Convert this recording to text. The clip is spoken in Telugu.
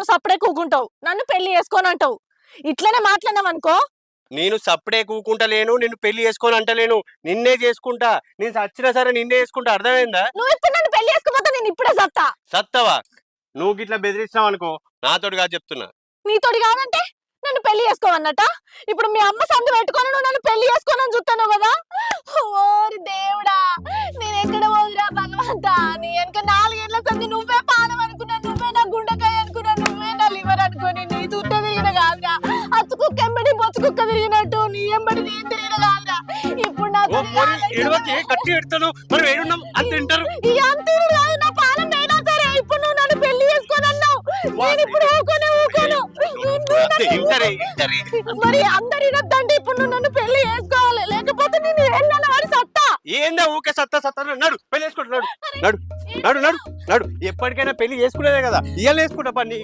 నువ్వు సప్పుడే కూకుంటావు, నన్ను పెళ్లి చేసుకొని అంటావు. ఇట్లనే మాట్లాడినావు అనుకో. నేను సప్పుడే కూకుంటలేను, నిన్ను పెళ్లి చేసుకొని అంటలేను, నిన్నే చేసుకుంటా. నేను చచ్చినా సరే నిన్నే చేసుకుంటా. అర్థమైందా? నువ్వు ఇప్పుడు నన్ను పెళ్లి చేసుకోకపోతే నేను ఇప్పుడే సత్తా. సత్తవా? నువ్వు గిట్లా బెదిరిస్తావు అనుకో, నాతోటి కాదు చెప్తున్నా. నీతోటి కాదంటే నన్ను పెళ్లి చేసుకోవన్నట. ఇప్పుడు మీ అమ్మ సందు పెట్టుకొని నువ్వు నన్ను పెళ్లి చేసుకోనని చూస్తాను కదా. ఓరి దేవుడా, నేను ఎక్కడ పోదురా భగవంతా. నీ వెనక 4 ఏళ్ల సంది నువ్వే పానం అనుకున్నా, నువ్వే నా గుండెకాయ అనుకున్నా, నువ్వే నా లివర్ అనుకోని నీ చుట్ట తిరిగిన కాదురా. అచ్చుకుక్క ఎంబడి బొచ్చుకుక్క తిరిగినట్టు నీ ఎంబడి నేను తిరిగిన కాదురా. ఇప్పుడు నా కట్టి పెడతాను. మనం ఏడున్నాం అంత తింటారు. ఈ అంతేడు కాదు, నా పానం పోయినా సరే ఇప్పుడు నువ్వు నన్ను పెళ్లి చేసుకొని అన్నావు. నేను ఇప్పుడు ఊకోను. మరి అందరు ఇనద్దండి, ఇప్పుడు నువ్వు నన్ను పెళ్లి చేసుకోవాలి, లేకపోతే నేను ఏందన్న వాడి సత్తా. ఏందా ఊకే సత్తా సత్తా? నడు పెళ్లి చేసుకుంటున్నాడు. నడు నడు నడు నడు. ఎప్పటికైనా పెళ్లి చేసుకునేదే కదా, ఇయ్యాలి వేసుకుంటా పని.